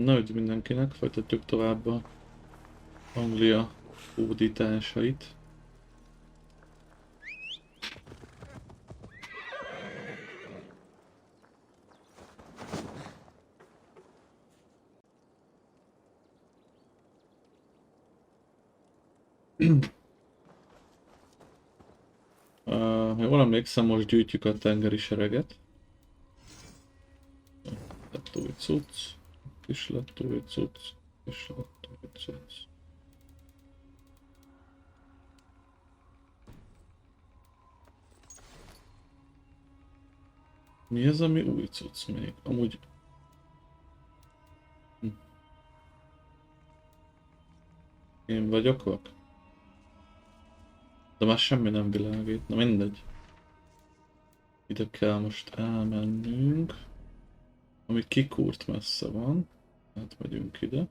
Na, üdv mindenkinek, folytatjuk tovább a Anglia hódításait. Ha jól emlékszem, most gyűjtjük a tengeri sereget. Lett új cucc, is lett új cucc, is lett új cucc. Mi az, ami új cucc még? Amúgy... Én vagyok vak? De már semmi nem világít, na mindegy. Ide kell most elmennünk. Ami kikúrt messze van. Hát megyünk ide.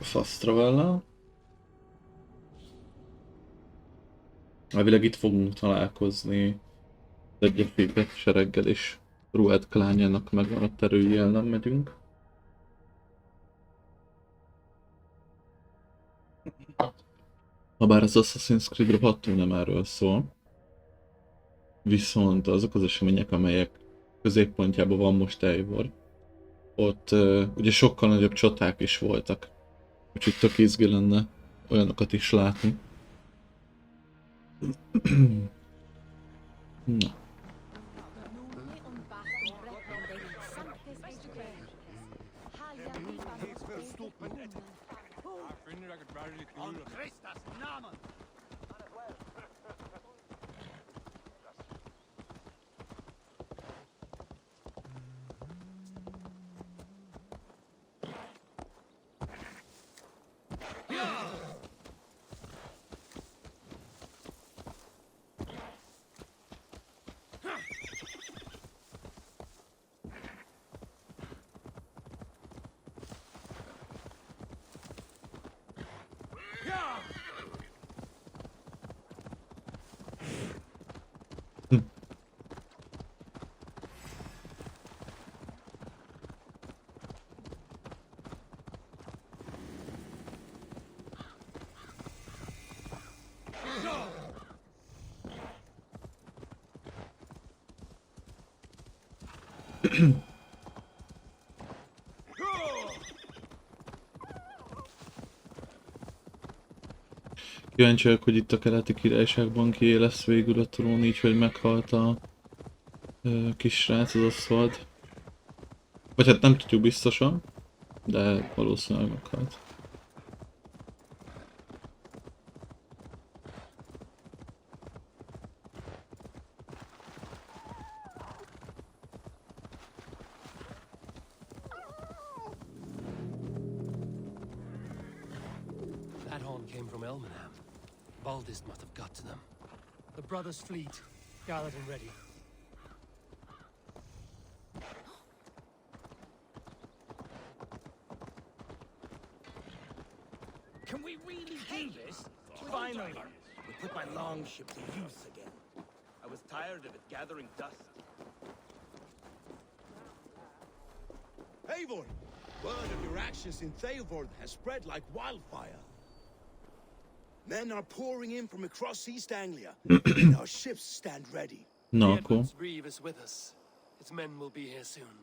A fasztra vele. Elvileg itt fogunk találkozni az egyébként sereggel, és Rued klánjának megvan a terője, el nem megyünk. Habár az Assassin's Creed rohadtul nem erről szól. Viszont azok az események, amelyek középpontjában van most Eivor, ott ugye sokkal nagyobb csaták is voltak. Úgyhogy tök izgi lenne olyanokat is látni. Na. Kíváncsi vagyok, hogy itt a keleti királyságban kié lesz végül a trón, így hogy meghalt a kis srác, az aszfalt. Vagy hát nem tudjuk biztosan, de valószínűleg meghalt. Must have got to them. The brothers' fleet, gathered and ready. Can we really do this? Finally, we put my longship to use again. I was tired of it gathering dust. Eivor! Word of your actions in Eivor has spread like wildfire. Men are pouring in from across East Anglia, and our ships stand ready. No, cool. Reeve is with us. His men will be here soon.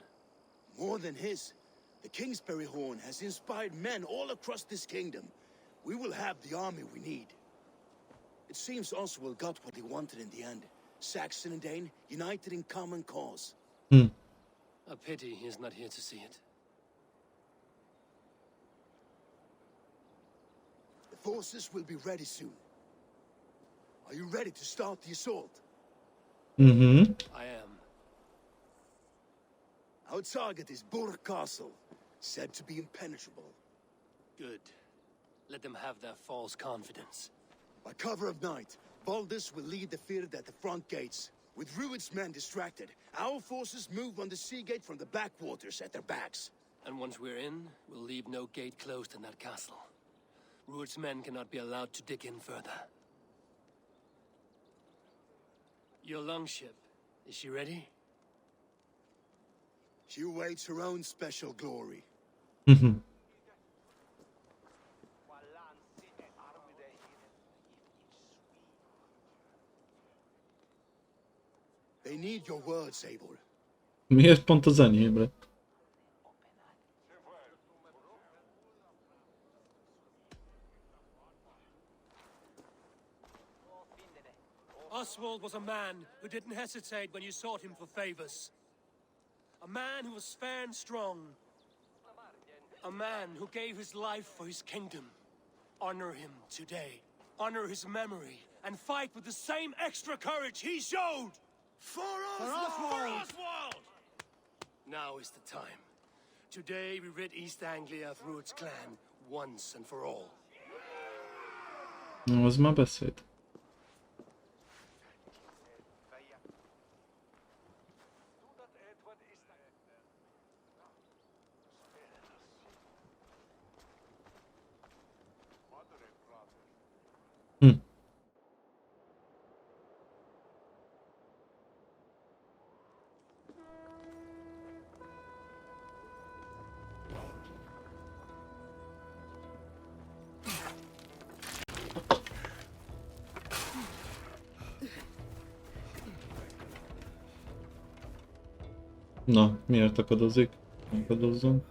More than his, the Kingsbury Horn has inspired men all across this kingdom. We will have the army we need. It seems Oswald got what he wanted in the end. Saxon and Dane united in common cause. A pity he is not here to see it. Forces will be ready soon. Are you ready to start the assault? I am. Our target is Burg Castle, said to be impenetrable. Good. Let them have their false confidence. By cover of night, Baldus will lead the field at the front gates. With Rued's men distracted, our forces move on the sea gate from the backwaters at their backs. And once we're in, we'll leave no gate closed in that castle. Rued's men cannot be allowed to dig in further. Your longship, is she ready? She awaits her own special glory. They need your words, Eivor. Miért pont az enyémre? Oswald was a man who didn't hesitate when you sought him for favors. A man who was fair and strong. A man who gave his life for his kingdom. Honor him today. Honor his memory. And fight with the same extra courage he showed! For Oswald! Now is the time. Today we rid East Anglia of Rued's clan once and for all. Az már beszéd. Na, miért akadozik? Akadozzon.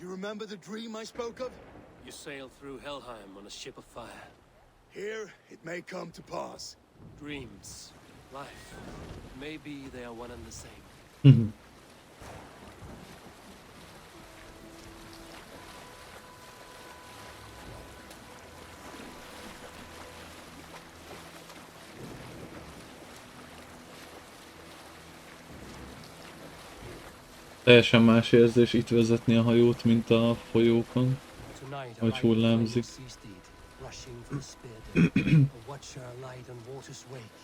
You remember the dream I spoke of? You sailed through Helheim on a ship of fire. Here, it may come to pass. Dreams, life, maybe they are one and the same. Teljesen más érzés itt vezetni a hajót, mint a folyókon. Tonight, Ahogy hullámzik. rushing for the spear, a watcher light on water's wake.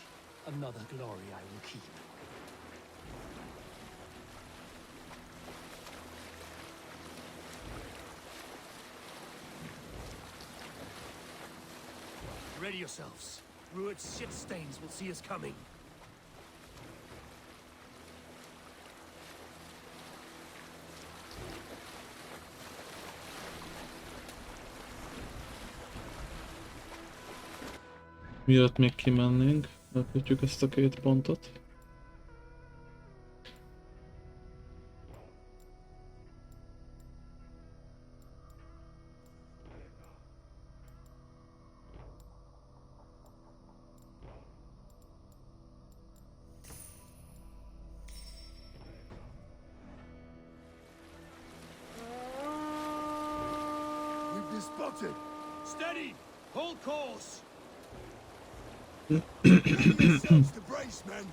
Another glory I will keep. Ready yourselves. Rued's ship stains will see us coming. Mielőtt még kimennénk, megkötjük ezt a két pontot. We've been spotted. Steady! Hold course! Bring yourselves to brace, men.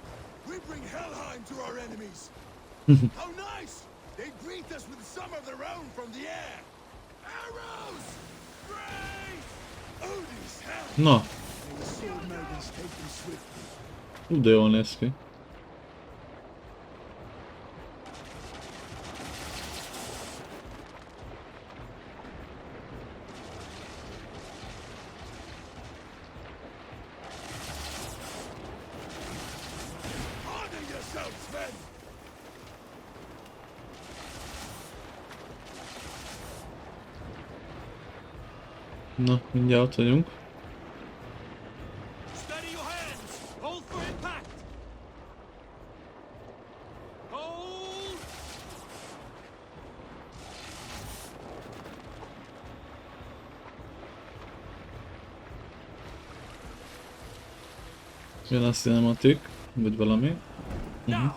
We bring Helheim to our enemies. How nice! They greet us with some of their own from the air. Arrows! Brace! Odin's hell! Na, May the sword maidens take them swiftly. de jól néz ki. Honor yourselves, men! Na, mindjárt ott vagyunk. Steady your hands! Hold for impact! Hold! Jön a cinematic, vagy valami. Now!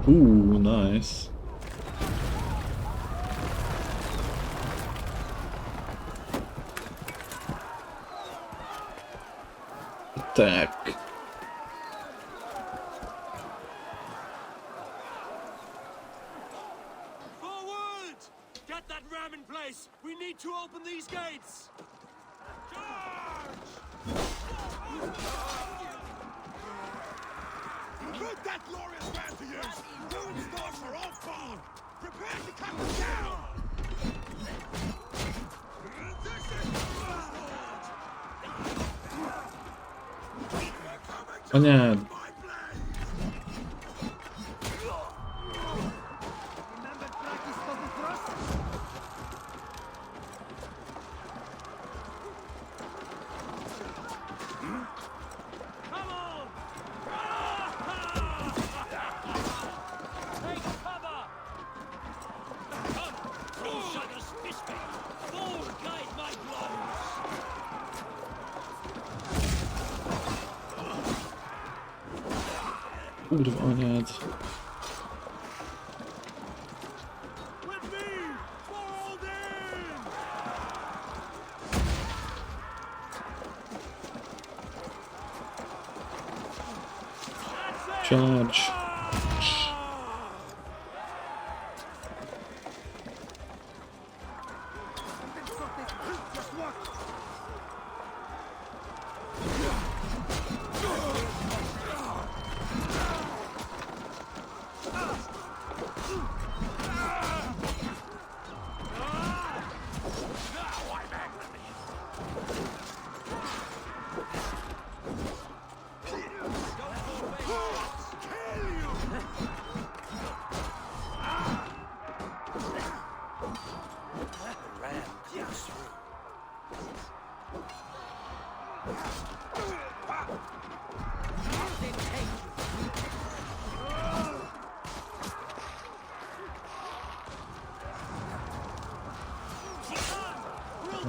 Nice. Attack. these gates! Put that glorious man to use! Rued's thoughts are all gone! Prepare to cut them down! O nie! Kurwa, nie. Charge.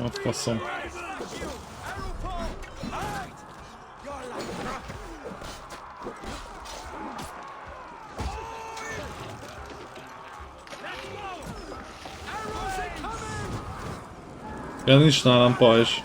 O, faszą. Ja nincs nálam pajzs.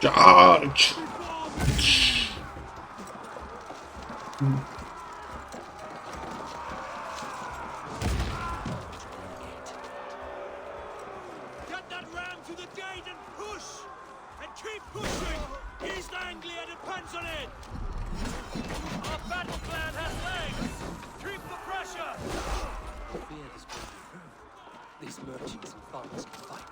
Charge! Get that ram to the gate and push! And keep pushing! East Anglia depends on it! Our battle plan has legs! Keep the pressure! Fear has been through. These merchants and farmers can fight.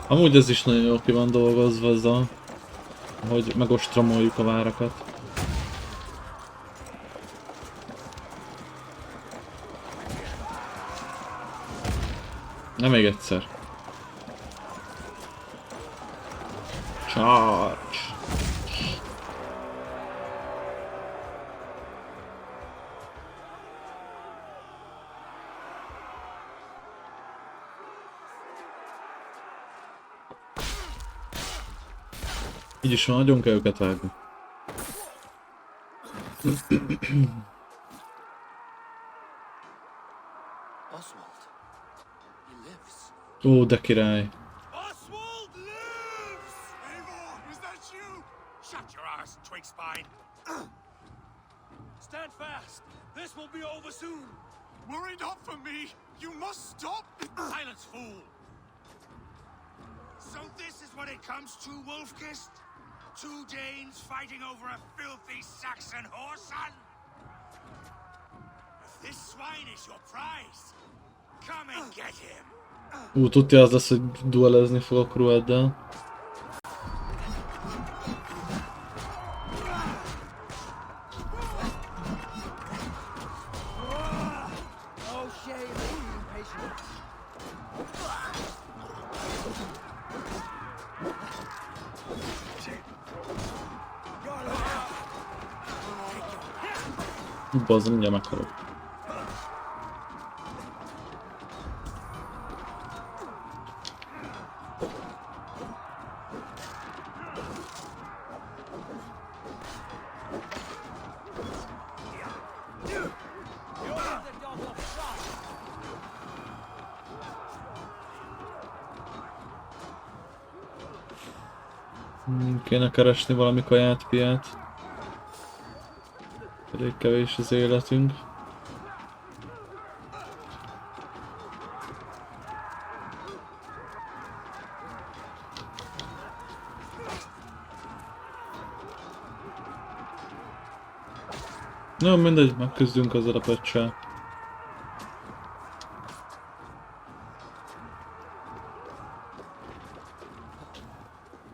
Amúgy ez is nagyon jól ki van dolgozva, ez a... hogy megostromoljuk a várakat. Na még egyszer. Charge! Így is van, nagyon kell őket vágni. Oswald, he lives. Ó, de király. Oswald lives! Eivor, is that you? Shut your ass, twig spine. Stand fast. This will be over soon. Worry not for me. You must stop. Silence, fool. So this is what it comes to, Wolfkist? Two Danes fighting over a filthy Saxon whoreson? If this swine is your prize, come and get him. Tudja az lesz, hogy duelezni fogok Rueddel. Bazd, mindjárt meghalok. Kéne keresni valami kaját, piát. Elég kevés az életünk. Na mindegy, megküzdünk azzal a pöccsel.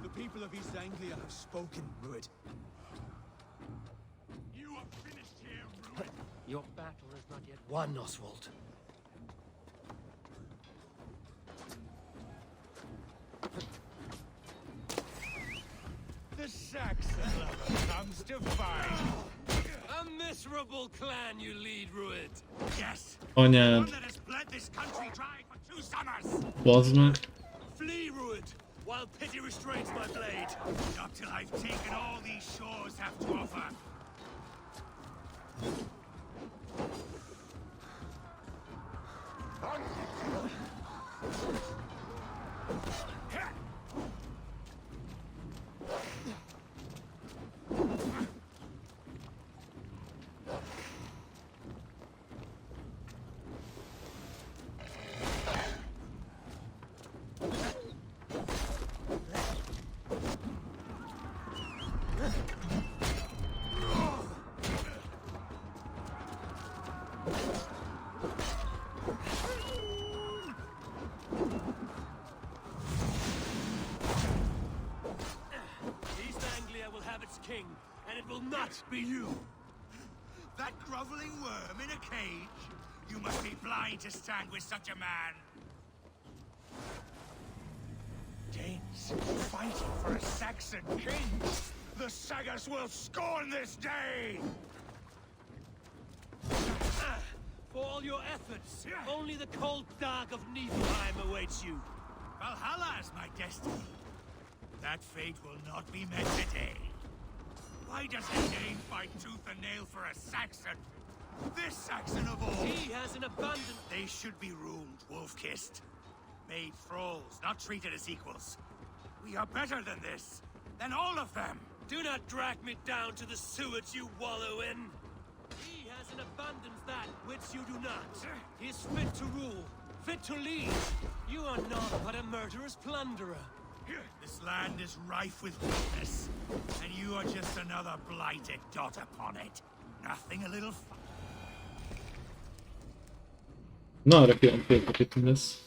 The people of East Anglia have spoken, Rued. You are finished here, Rued. Your battle is not yet won, Oswald. The Saxon lover comes to find. A miserable clan you lead, Rued. Yes. Anyád. One that has bled this country dry for 2 summers. Bazd meg. Flee, Rued, while pity restrains my blade. Not till I've taken all these shores have to offer. East Anglia will have its king, and it will not be you. That groveling worm in a cage? You must be blind to stand with such a man. Danes fighting for a Saxon king. The Sagas will scorn this day. For all your efforts, only the cold dark of Niflheim awaits you. Valhalla is my destiny. That fate will not be met today. Why does a Dane fight tooth and nail for a Saxon? This Saxon of all! He has an abundant... They should be ruined, wolf-kissed. Made thralls, not treated as equals. We are better than this. Than all of them. Do not drag me down to the sewage you wallow in. He has an abundance that which you do not. He is fit to rule, fit to lead. You are not but a murderous plunderer. This land is rife with weakness, and you are just another blighted dot upon it. Nothing a little Na, arra kijön képek itt mi lesz.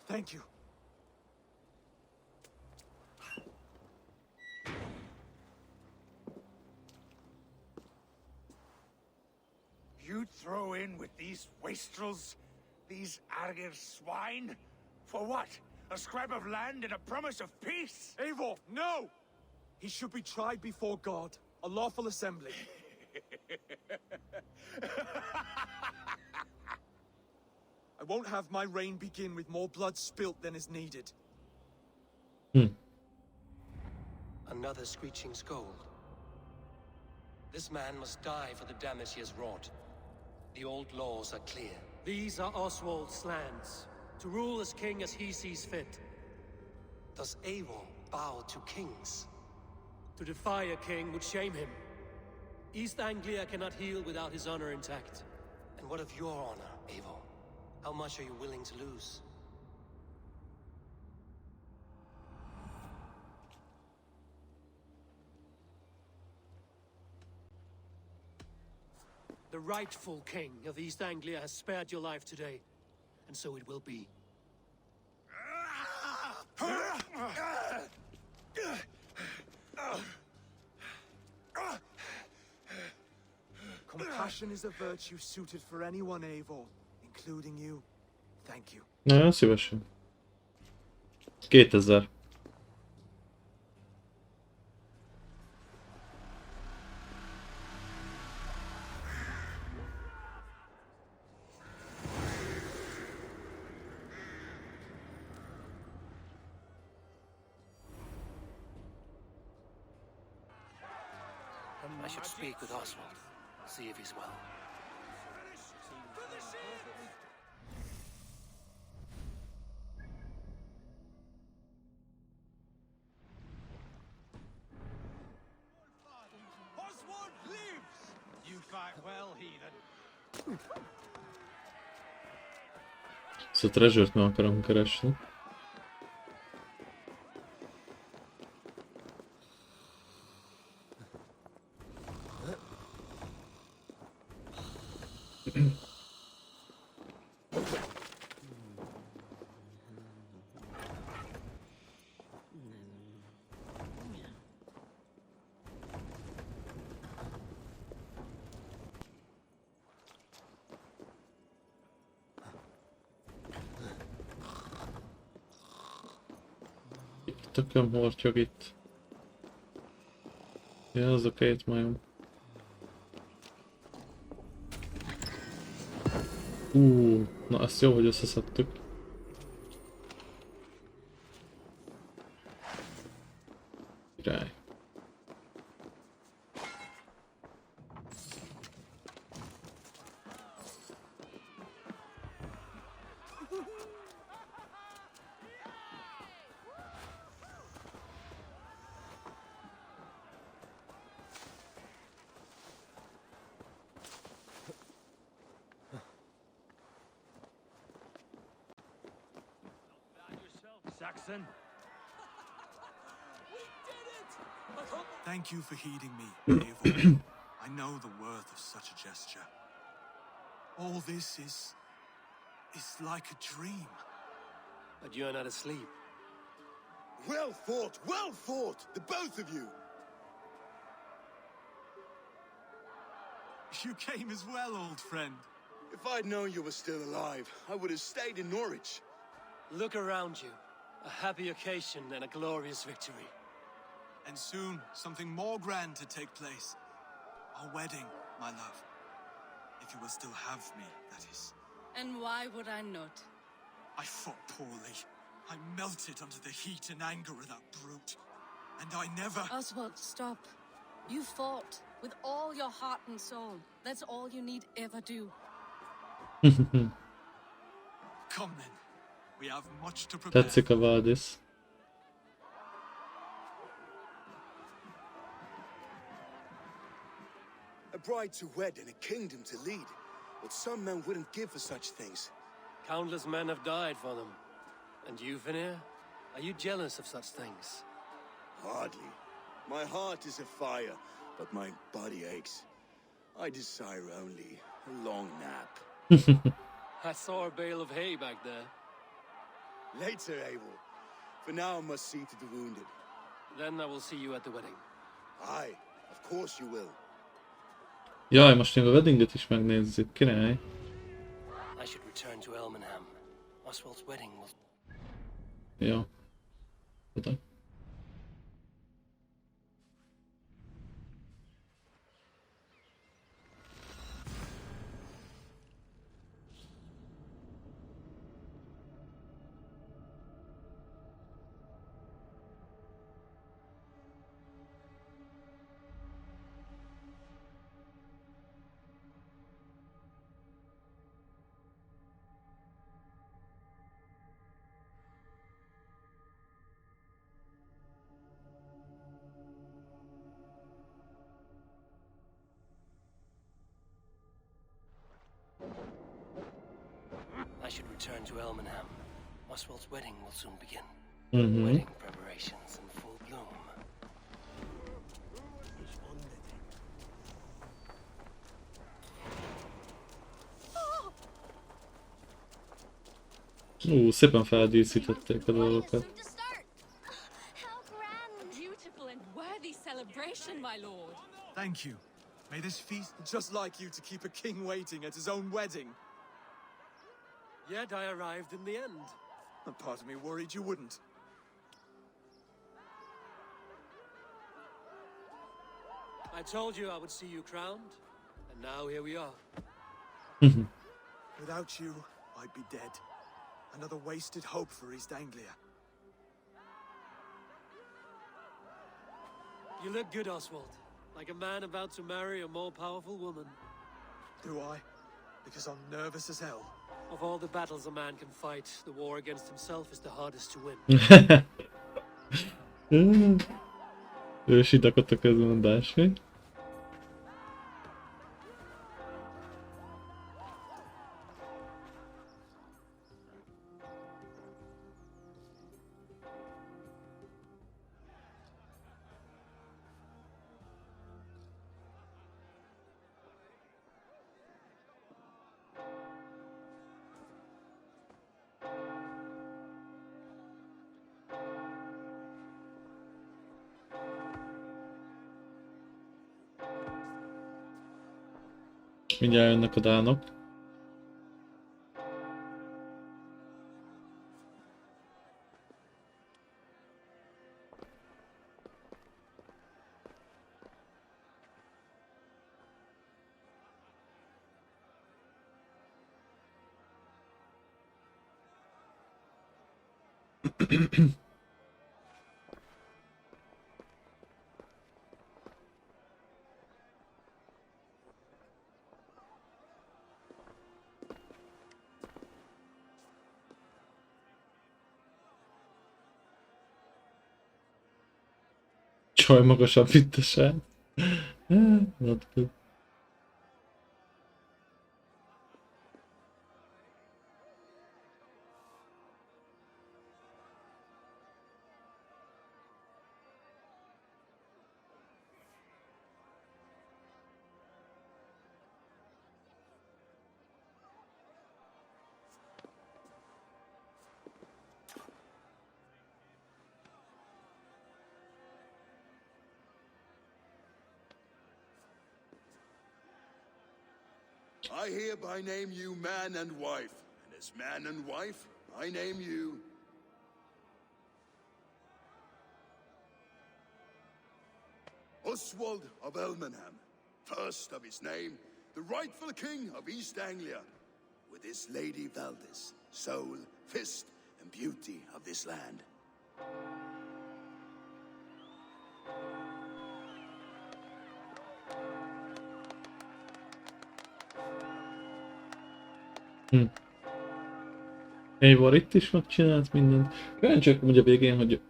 Thank you. You throw in with these wastrels? These arger swine? For what? A scrap of land and a promise of peace? Eivor, no! He should be tried before God, a lawful assembly. I won't have my reign begin with more blood spilt than is needed. Another screeching scold. This man must die for the damage he has wrought. The old laws are clear. These are Oswald's lands, to rule as king as he sees fit. Does Eivor bow to kings? To defy a king would shame him. East Anglia cannot heal without his honor intact. And what of your honor, Eivor? How much are you willing to lose? The rightful king of East Anglia has spared your life today, and so it will be. Compassion is a virtue suited for anyone, Eivor, including you. Thank you. Nagyon szívesen. 2000. I should speak with Oswald. See if he's well. Oswald lives! You fight well, heathen. Ezt a treasure-t meg akarom keresni. Tököm hortyog itt. Ja, az a két majom. Na ezt jó, hogy összeszedtük. Király. Saxon? Thank you for heeding me, Eivor. I know the worth of such a gesture. All this is like a dream. But you're not asleep. Well fought, the both of you! You came as well, old friend. If I'd known you were still alive, I would have stayed in Norwich. Look around you. A happy occasion and a glorious victory. And soon, something more grand to take place. Our wedding, my love. If you will still have me, that is. And why would I not? I fought poorly. I melted under the heat and anger of that brute. And I never... Oswald, stop. You fought with all your heart and soul. That's all you need ever do. Come then. We have much to prepare. Tetszik a Valdis. A bride to wed and a kingdom to lead. What some men wouldn't give for such things. Countless men have died for them. And you, Veneer? Are you jealous of such things? Hardly. My heart is afire, but my body aches. I desire only a long nap. I saw a bale of hay back there. Later, Eivor. For now, I must see to the wounded. Then I will see you at the wedding. Aye, of course you will. Jaj, most még a weddinget is megnézzük, király. I should return to Elmenham. Oswald's wedding will... Ja. Tudom. I should return to Elmenham. Oswald's wedding will soon begin. Mhm. Wedding preparations in full bloom. Szépen feldíszítették a dolgokat. How grand! A beautiful and worthy celebration, my lord. Thank you. May this feast just like you to keep a king waiting at his own wedding. Yet I arrived in the end. A part of me worried you wouldn't. I told you I would see you crowned, and now here we are. Without you, I'd be dead. Another wasted hope for East Anglia. You look good, Oswald. Like a man about to marry a more powerful woman. Do I? Because I'm nervous as hell. Of all the battles a man can fight, the war against himself is the hardest to win. Ősítek ott a közmondás, hogy? Mindjárt jönnek a dánok. Csaj magasabb, mint a srác. Not good. I hereby name you man and wife, and as man and wife, I name you... Oswald of Elmenham, first of his name, the rightful king of East Anglia, with his lady Valdis, soul, fist, and beauty of this land. Eivor itt is megcsinált mindent. Kíváncsiak amúgy a végén, hogy...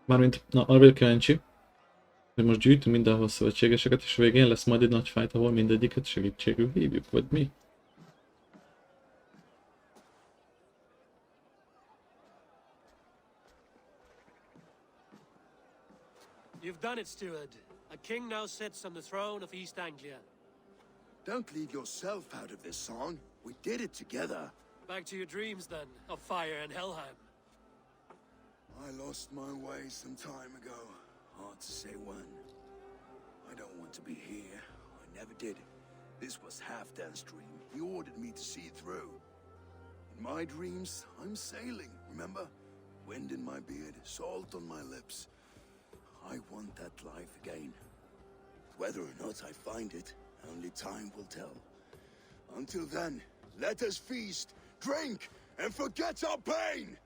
Mármint, na arra vagyok kíváncsi, hogy most gyűjtünk mindenhol szövetségeseket, és a végén lesz majd egy nagy fight, ahol mindegyiket segítségül hívjuk, vagy mi? You've done it, steward. A king now sits on the throne of East Anglia. Don't leave yourself out of this song. We did it together. Back to your dreams, then, of fire and Helheim. I lost my way some time ago. Hard to say when. I don't want to be here. I never did. This was Halfdan's dream. He ordered me to see it through. In my dreams, I'm sailing, remember? Wind in my beard, salt on my lips. I want that life again. Whether or not I find it, only time will tell. Until then, let us feast, drink, and forget our pain!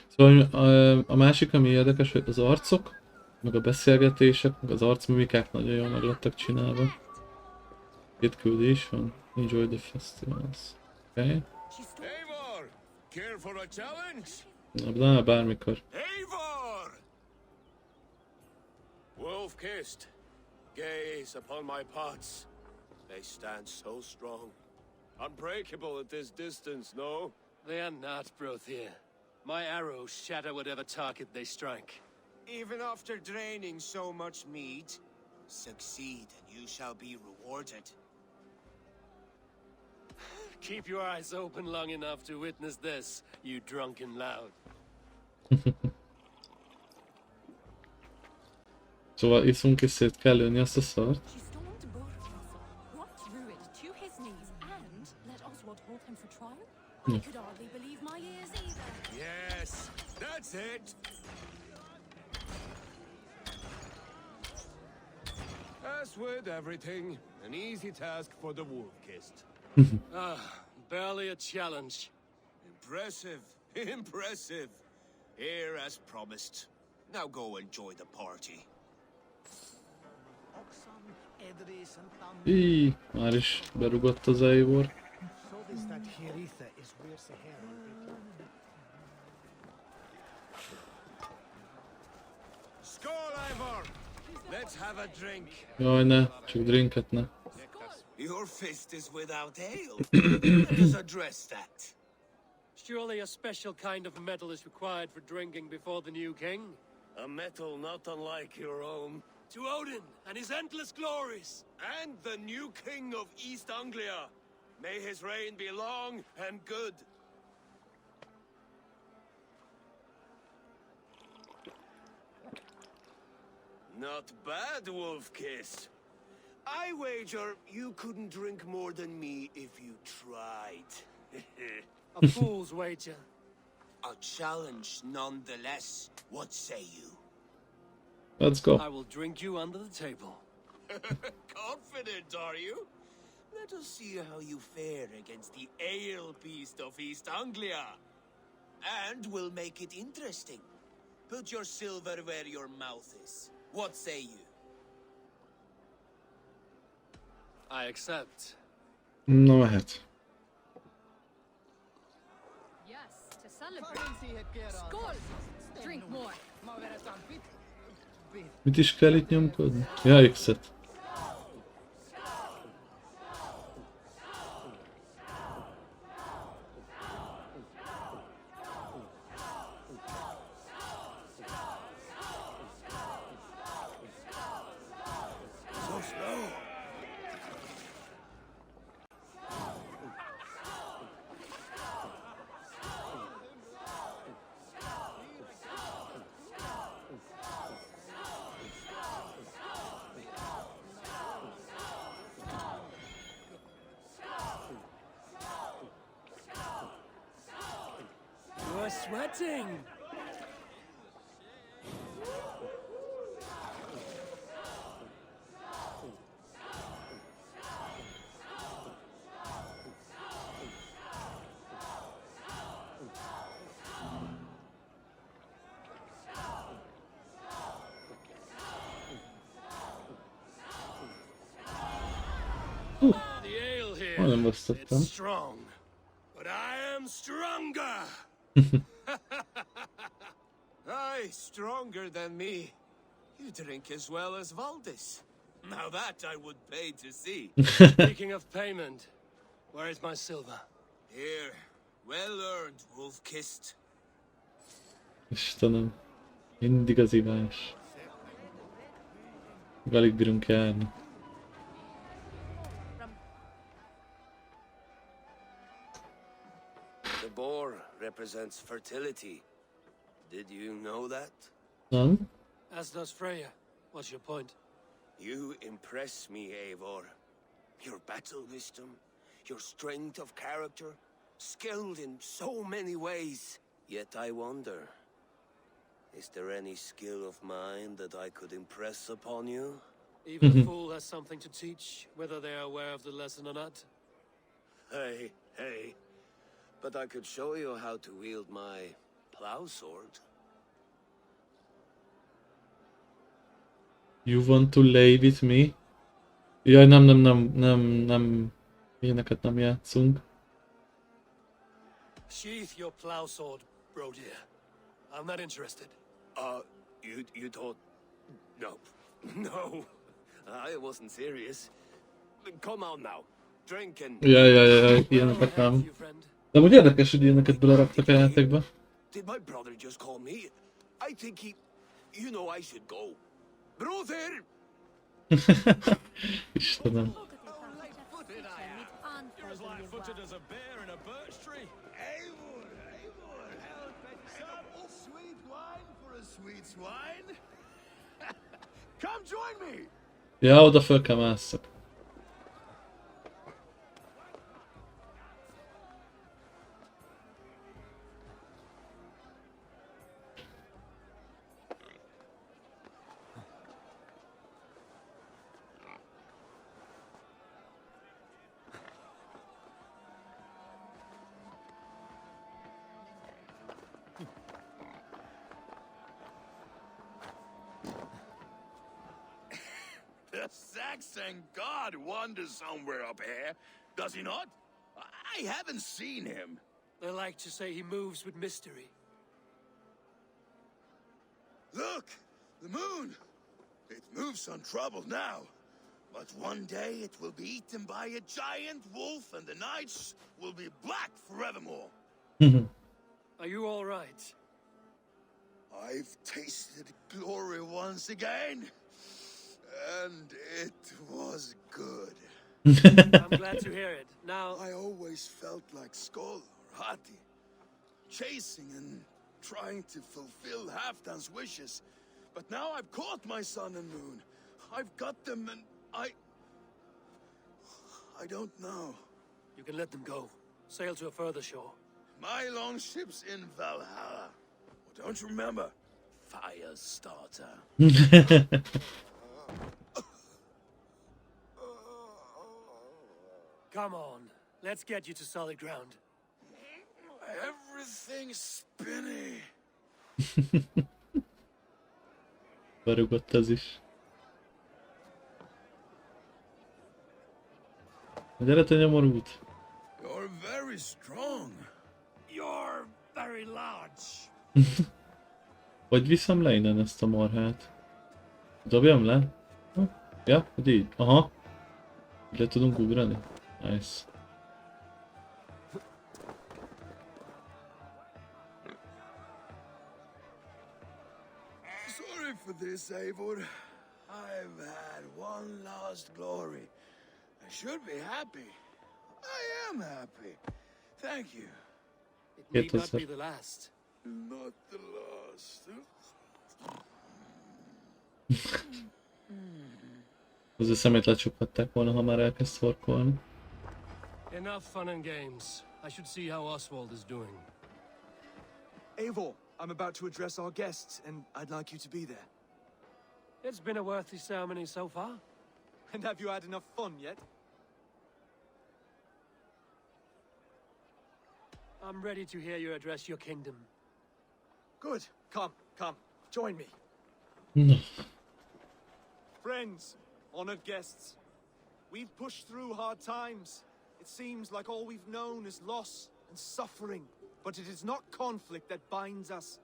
Szóval a másik, ami érdekes, hogy az arcok, meg a beszélgetések, meg az arcmimikák nagyon jól meg lettek csinálva. Két küldés van. Enjoy the festivals. Okay. Eivor, care for a challenge? Na, bármikor. Eivor! Wolf-kissed, gaze upon my pots. They stand so strong, unbreakable at this distance, no? They are not, Brothir. My arrows shatter whatever target they strike. Even after draining so much meat, succeed and you shall be rewarded. Keep your eyes open long enough to witness this, you drunken lout. Szóval iszunk és szét kell lőni azt a szart. She stormed Borgcastle, brought Rued to his knees, and let Oswald hold him for trial? I could hardly believe my ears either. Yes, that's it! As with everything, an easy task for the wolf-kissed. Barely a challenge. Impressive, impressive. Here as promised. Now go enjoy the party. Íj, már is berugott az Eivor. Skål, Eivor! Let's have a drink. Jaj, ne, csak drinket ne. Your fist is without ale. Let us address that. Surely a special kind of metal is required for drinking before the new king? A metal not unlike your own. To Odin and his endless glories! And the new king of East Anglia. May his reign be long and good. Not bad, Wolf-Kiss. I wager you couldn't drink more than me if you tried. A fool's wager. A challenge nonetheless. What say you? Let's go. I will drink you under the table. Confident, are you? Let us see how you fare against the ale beast of East Anglia. And we'll make it interesting. Put your silver where your mouth is. What say you? I accept. Na mehet. Yes, to celebrate. Skål! Drink more. Mit is kell itt nyomkodni? Ja, X-et. So slow. You're sweating! The ale here, Majdnem vesztettem. it's strong, but I am stronger! Aye, stronger than me. You drink as well as Valdis. Now that I would pay to see. Speaking of payment, where is my silver? Here, well earned, wolf-kissed. Istenem, mindig az ivás. Alig bírunk járni. The boar represents fertility. Did you know that? Nem? As does Freya. What's your point? You impress me, Eivor. Your battle wisdom, your strength of character, skilled in so many ways. Yet I wonder, is there any skill of mine that I could impress upon you? Even a fool has something to teach, whether they are aware of the lesson or not. Hey, hey. But I could show you how to wield my plow sword. You want to lay with me? Jaj, nem. Ilyeneket nem játszunk. Sheath your plow sword, bro dear. I'm not interested. You thought... No. No. I wasn't serious. Come on now. Drink and... Jaj, ilyeneket nem. De úgy érdekes, hogy ilyeneket beleraktak a játékba. Did my brother just call me? I think he... You know I should go. Brother! Istenem. Footed as a bear in a birch tree. Eivor, help! Some sweet wine for a sweet swine. Come join me! Ja, oda föl kell másszak. The Saxon god wanders somewhere up here, does he not? I haven't seen him. They like to say he moves with mystery. Look, the moon. It moves untroubled now. But one day it will be eaten by a giant wolf and the nights will be black forevermore. Are you all right? I've tasted glory once again. And it was good. I'm glad to hear it. Now, I always felt like Skoll or Hati, chasing and trying to fulfill Halfdan's wishes. But now I've caught my sun and moon. I've got them and I don't know. you can let them go. Sail to a further shore. My longship's in Valhalla. Well, don't you remember? Fire starter. Come on, let's get you to solid ground. Everything's spinny. Berugott ez is. Gyere te nyomorult! You're very strong. You're very large. Hogy viszem le innen ezt a marhát? Dobjam le? Ja, hogy így? Aha. Le tudunk ugrani? Nice. Sorry for this, Eivor. I've had one last glory. I should be happy. I am happy. Thank you. It need not be the last. Not the last. Az ő szemét lecsukhatták volna, ha már elkezd szorkolni. Enough fun and games. I should see how Oswald is doing. Eivor, I'm about to address our guests, and I'd like you to be there. It's been a worthy ceremony so far. And have you had enough fun yet? I'm ready to hear you address your kingdom. Good. Come, join me. No. Friends, honored guests, we've pushed through hard times. It seems like all we've known is loss and suffering. But it is not conflict that binds us.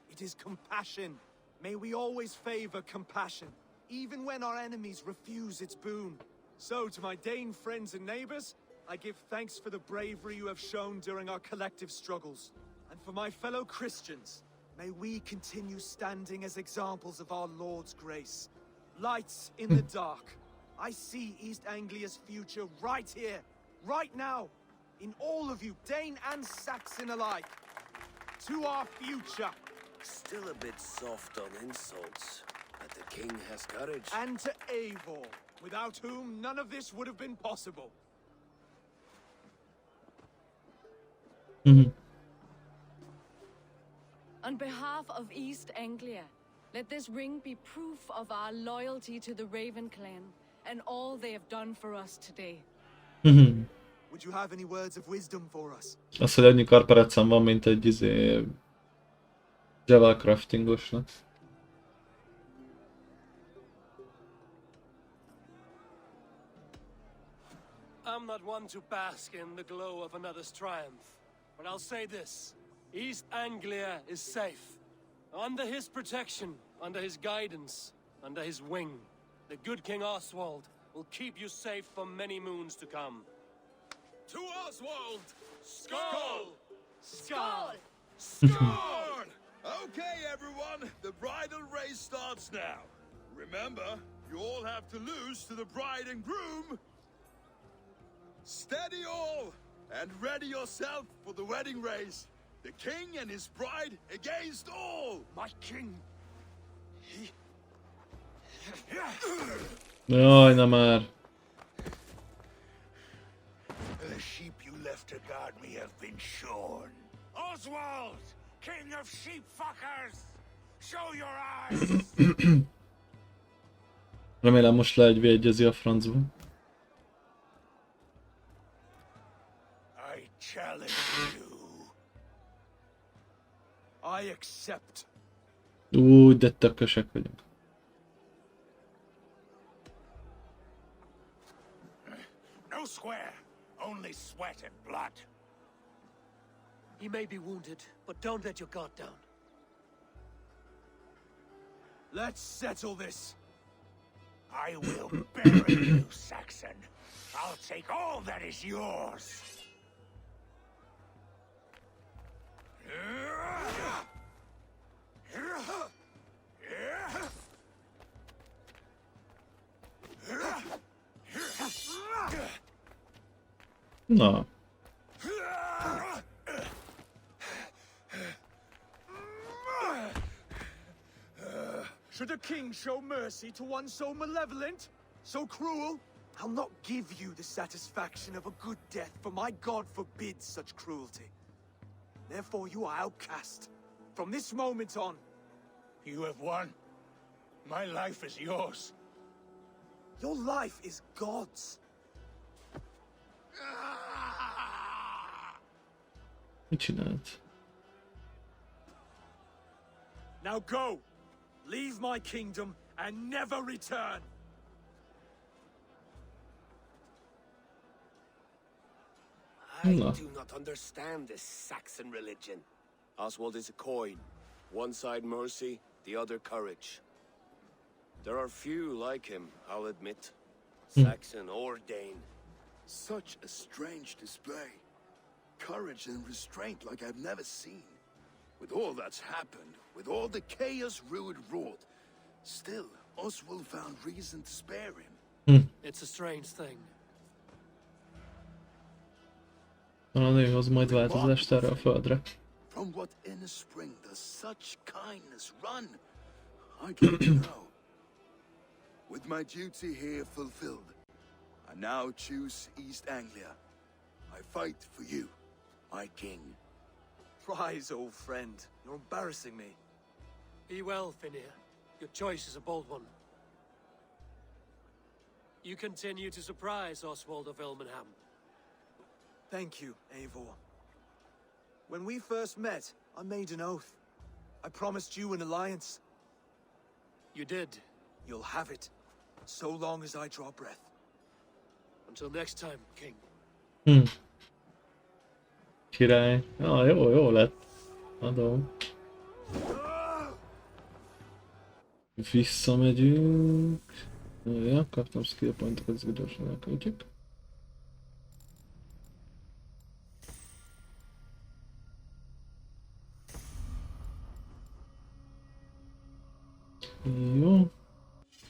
It is compassion. May we always favor compassion, even when our enemies refuse its boon. So, to my Dane friends and neighbors, I give thanks for the bravery you have shown during our collective struggles. And for my fellow Christians, May we continue standing as examples of our Lord's grace. Lights in the dark. I see East Anglia's future right here, right now, in all of you, Dane and Saxon alike. To our future. Still a bit soft on insults, but the king has courage. And to Eivor, without whom none of this would have been possible. On behalf of East Anglia, let this ring be proof of our loyalty to the Raven clan and all they have done for us today. Would you have any words of wisdom for us? Az, hogy annyi karperecem van, mint egy Java craftingosnak. I'm not one to bask in the glow of another's triumph, but I'll say this. East Anglia is safe. Under his protection, under his guidance, under his wing. The good King Oswald will keep you safe for many moons to come. To Oswald! Skull! Skull! Score! Okay, everyone, the bridal race starts now. Remember, you all have to lose to the bride and groom. Steady all, and ready yourself for the wedding race. The king and his bride against all! My king! Jaj, na már. The sheep you left to guard me have been shorn. Oswald! King of sheep fuckers! Show your eyes! Remélem most leegyvédjezi a francba. I challenge you. I accept. Úgy, de tökösek vagyunk. No square, only sweat and blood. He may be wounded, but don't let your guard down. Let's settle this. I will bury you, Saxon. I'll take all that is yours. Na. Should a king show mercy to one so malevolent, so cruel? I'll not give you the satisfaction of a good death, for my god forbids such cruelty. Therefore you are outcast. From this moment on. You have won. My life is yours. Your life is God's. Mit csinált? Now go! Leave my kingdom and never return! I No. do not understand this Saxon religion. Oswald is a coin. One side mercy, the other courage. There are few like him, I'll admit. Saxon or Dane. Such a strange display. Courage and restraint like I've never seen. With all that's happened, with all the chaos Rued wrought, still, Oswald found reason to spare him. It's a strange thing. Valami hoz majd változást erre a földre. From what inner spring does such kindness run? I'd like to know. With my duty here fulfilled, I now choose East Anglia. I fight for you, my king. Rise, old friend. You're embarrassing me. Be well, Finir. Your choice is a bold one. You continue to surprise Oswald of Ilmenham. Thank you, Eivor. When we first met, I made an oath. I promised you an alliance. You did. You'll have it, so long as I draw breath. Until next time, King. Király. Ah, jó lett. Adom. Visszamegyünk. Ja, kaptam skill pointokat, ezeket gyorsan elköltjük. Jó.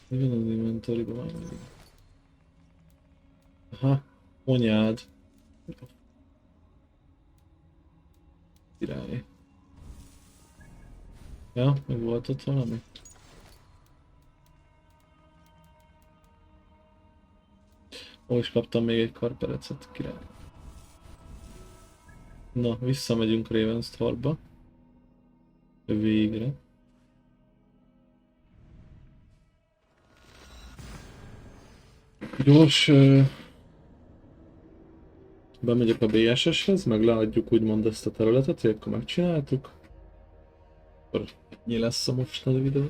Mi van az inventory-ban? Aha, anyád. Király. Ja, meg volt ott valami? Ó, és kaptam még egy karperecet, király. Na, visszamegyünk Ravensthorpe-ba. Végre. Gyors... Bemegyek a BSS-hez, meg leadjuk úgymond ezt a területet, hogy akkor megcsináltuk. Akkor ennyi lesz a mostani videó.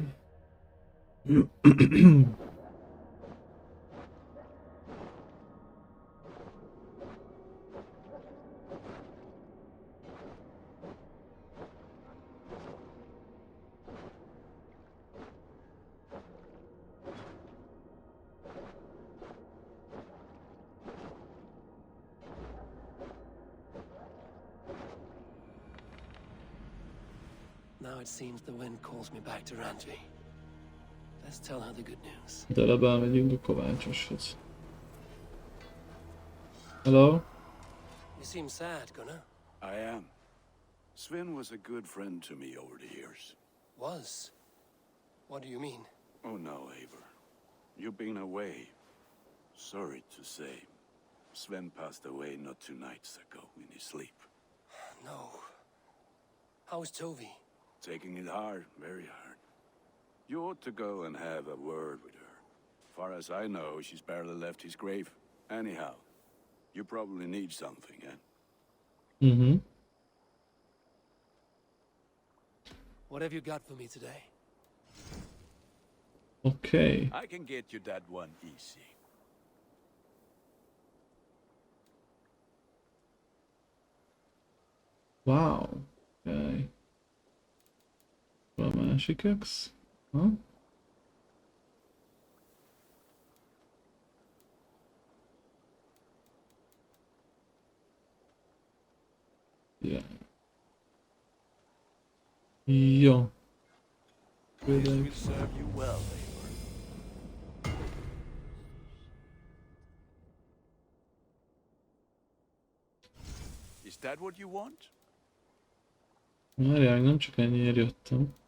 Now it seems the wind calls me back to Randvi. Let's tell her the good news. De lebelmegyünk a kovácsoshoz. Hello? You seem sad, Gunnar. I am. Sven was a good friend to me over the years. Was? What do you mean? Oh no, Eivor. You've been away. Sorry to say. Sven passed away not 2 nights ago in his sleep. No. How is Tovi? Taking it hard, very hard. You ought to go and have a word with her. Far as I know, she's barely left his grave. Anyhow, you probably need something, eh? Mm-hmm. What have you got for me today? Okay. I can get you that one easy. Wow. Okay. A másik ex? Ha? Yeah. Jó. This will serve you well, Eivor. Is that what you want? Várjál, nem csak ennyiért jöttem.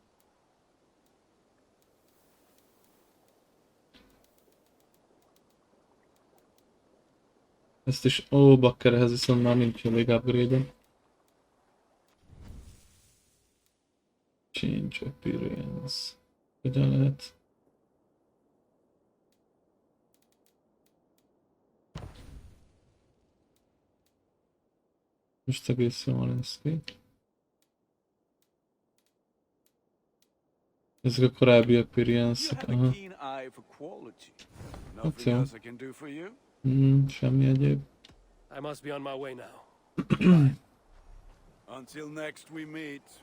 Ezt is, ó, bakkerhez viszont már nincs még upgrade-em. Change appearance. Hogyan lehet? Most egész jól néz ki. Ezek a korábbi appearance-ek, aha. Hát jó. Semmi egyéb. I must be on my way now. Until next we meet.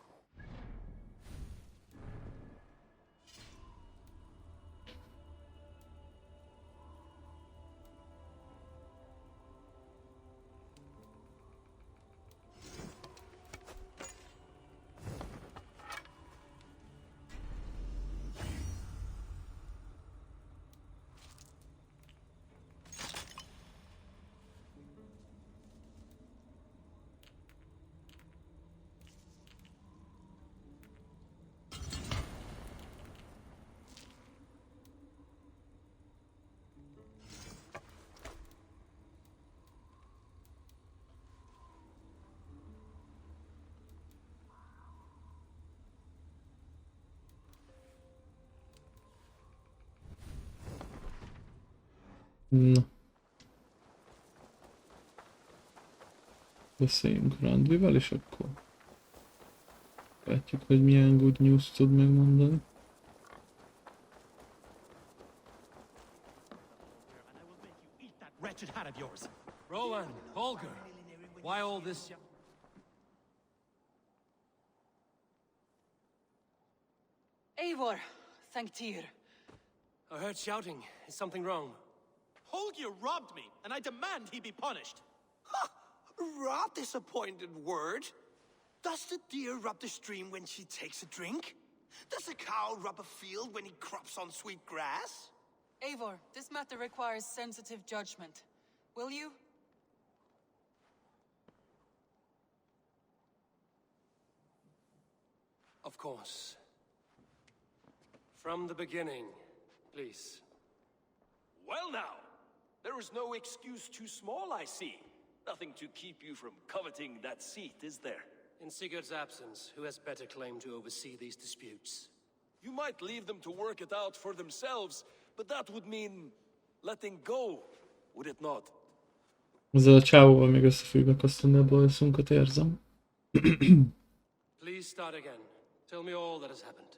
Na. Beszéljünk Randvivel, és akkor látjuk, hogy milyen good news tud megmondani. Roland, Holger, why all this? Eivor, thank Tyr. I heard shouting. Is something wrong? Holger robbed me, and I demand he be punished. Raw disappointed word. Does the deer rub the stream when she takes a drink? Does a cow rub a field when he crops on sweet grass? Eivor, this matter requires sensitive judgment. Will you? Of course. From the beginning, please. Well now, there is no excuse too small, I see. Nothing to keep you from coveting that seat, is there? In Sigurd's absence, who has better claim to oversee these disputes? You might leave them to work it out for themselves, but that would mean letting go, would it not? Ezzel a csávóval még összefüggnek, azt mondja, a bajszunkat érzem. Please start again. Tell me all that has happened.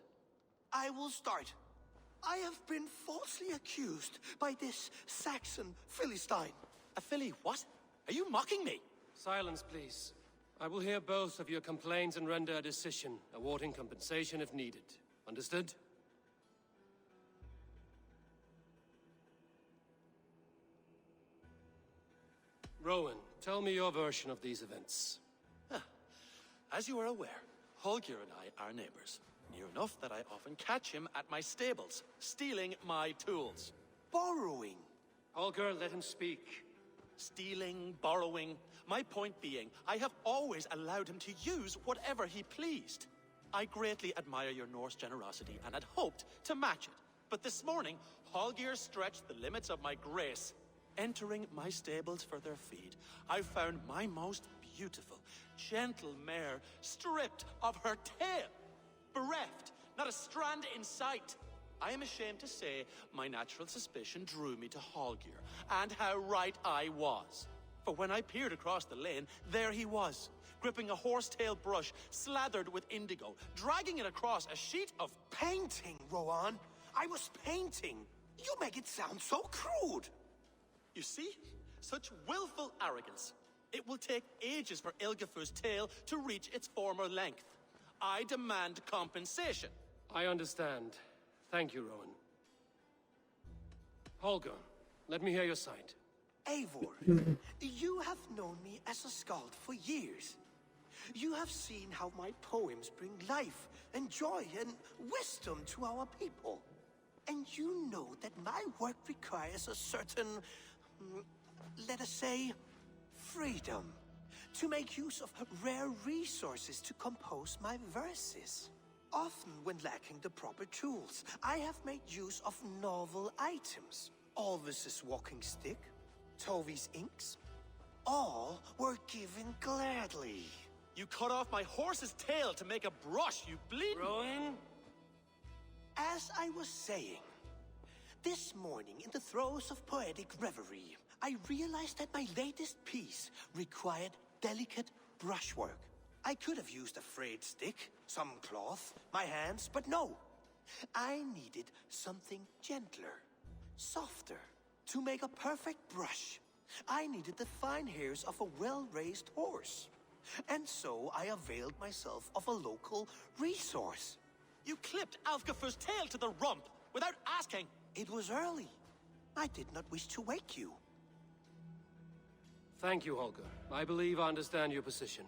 I will start. I have been falsely accused by this Saxon Philistine. A Philly what? Are you mocking me? Silence, please. I will hear both of your complaints and render a decision, awarding compensation if needed. Understood? Rowan, tell me your version of these events. As you are aware, Holger and I are neighbors. Near enough that I often catch him at my stables, stealing my tools. Borrowing. Holger, let him speak. Stealing, borrowing. My point being, I have always allowed him to use whatever he pleased. I greatly admire your Norse generosity and had hoped to match it. But this morning, Holger stretched the limits of my grace. Entering my stables for their feed, I found my most beautiful, gentle mare stripped of her tail. Bereft, not a strand in sight. I am ashamed to say my natural suspicion drew me to Holger, and how right I was. For when I peered across the lane, there he was, gripping a horsetail brush slathered with indigo, dragging it across a sheet of painting, Rowan. I was painting. You make it sound so crude. You see? Such willful arrogance. It will take ages for Ilgafur's tail to reach its former length. I demand compensation. I understand. Thank you, Rowan. Holger, let me hear your side. Eivor, you have known me as a skald for years. You have seen how my poems bring life and joy and wisdom to our people. And you know that my work requires a certain, let us say, freedom. To make use of rare resources to compose my verses. Often when lacking the proper tools, I have made use of novel items. Alvis's walking stick, Tovi's inks, all were given gladly. You cut off my horse's tail to make a brush, you bleed. Rowan? As I was saying, this morning in the throes of poetic reverie, I realized that my latest piece required delicate brushwork. I could have used a frayed stick, some cloth, my hands, but no. I needed something gentler, softer. To make a perfect brush, I needed the fine hairs of a well-raised horse. And so I availed myself of a local resource. You clipped Alfgafur's tail to the rump without asking. It was early. I did not wish to wake you. Thank you, Holger. I believe I understand your position.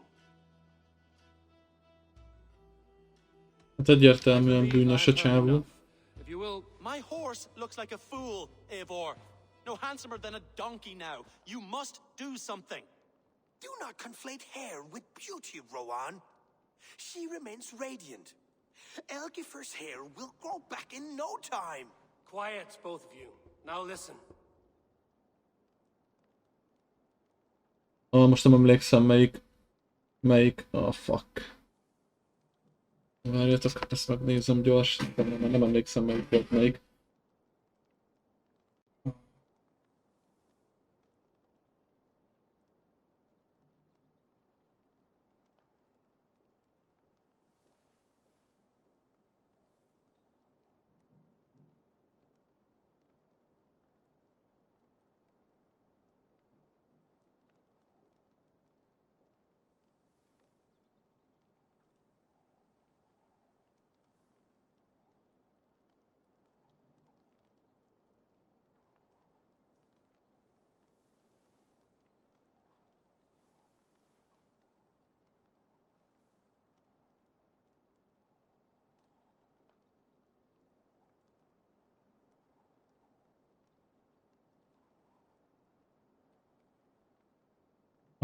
Hát egyértelműen bűnös a csávó. If you will... My horse looks like a fool, Eivor. No handsomer than a donkey now. You must do something. Do not conflate hair with beauty, Rowan. She remains radiant. Elgifur's hair will grow back in no time. Quiet, both of you. Now listen. Most nem emlékszem melyik... Oh, fuck. Várjatok, ezt megnézem gyors. Nem emlékszem melyik volt melyik.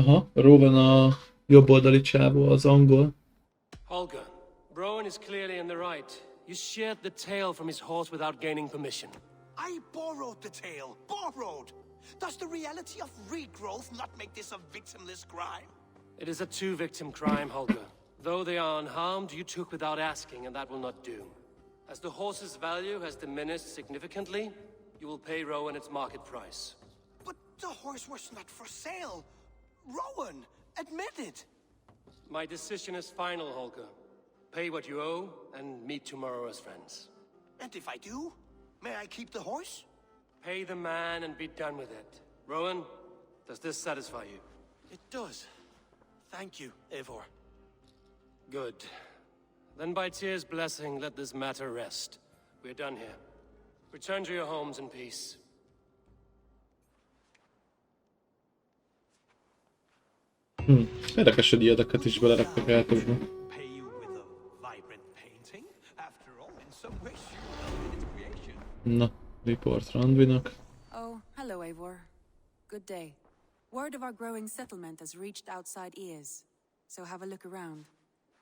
Aha, Rowan a jobb oldali csávó, az angol. Holger, Rowan is clearly in the right. You sheared the tail from his horse without gaining permission. I borrowed the tail. Borrowed! Does the reality of regrowth not make this a victimless crime? It is a two-victim crime, Holger. Though they are unharmed, you took without asking, and that will not do. As the horse's value has diminished significantly, you will pay Rowan its market price. But the horse was not for sale. Rowan, admit it. My decision is final, Holger. Pay what you owe, and meet tomorrow as friends. And if I do, may I keep the horse? Pay the man and be done with it. Rowan, does this satisfy you? It does. Thank you, Eivor. Good. Then by Tyr's blessing, let this matter rest. We're done here. Return to your homes in peace. Érdekes, hogy ilyeneket is beleraktak eltudni. Pay you with a vibrant painting? After all, in some ways, you its creation. Na, report Randvinak. Oh, hello, Eivor. Good day. Word of our growing settlement has reached outside ears, so have a look around.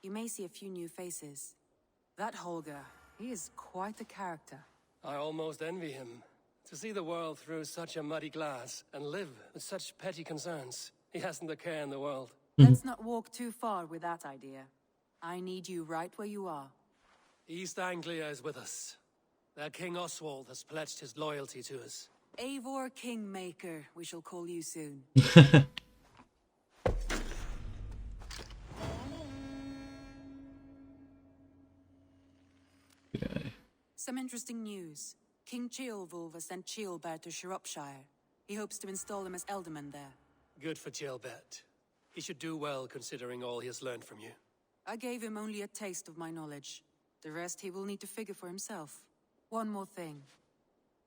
You may see a few new faces. That Holger, he is quite a character. I almost envy him. To see the world through such a muddy glass and live with such petty concerns. He hasn't a care in the world. Let's not walk too far with that idea. I need you right where you are. East Anglia is with us. Their King Oswald has pledged his loyalty to us. Eivor Kingmaker, we shall call you soon. Some interesting news. King Ceolwulf has sent Ceolbert to Shropshire. He hopes to install him as Elderman there. Good for Ceolbert. He should do well considering all he has learned from you. I gave him only a taste of my knowledge. The rest he will need to figure for himself. One more thing.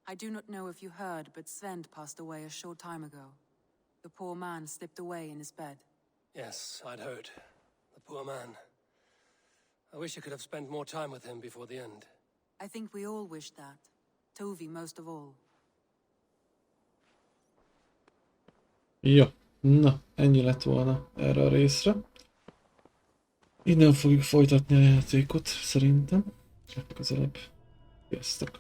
I do not know if you heard, but Sven passed away a short time ago. The poor man slipped away in his bed. Yes, I'd heard. The poor man. I wish I could have spent more time with him before the end. I think we all wish that. Tovi most of all. Ja, na, ennyi lett volna erre a részre. Innen fogjuk folytatni a játékot, szerintem. Legközelebb. Sziasztok!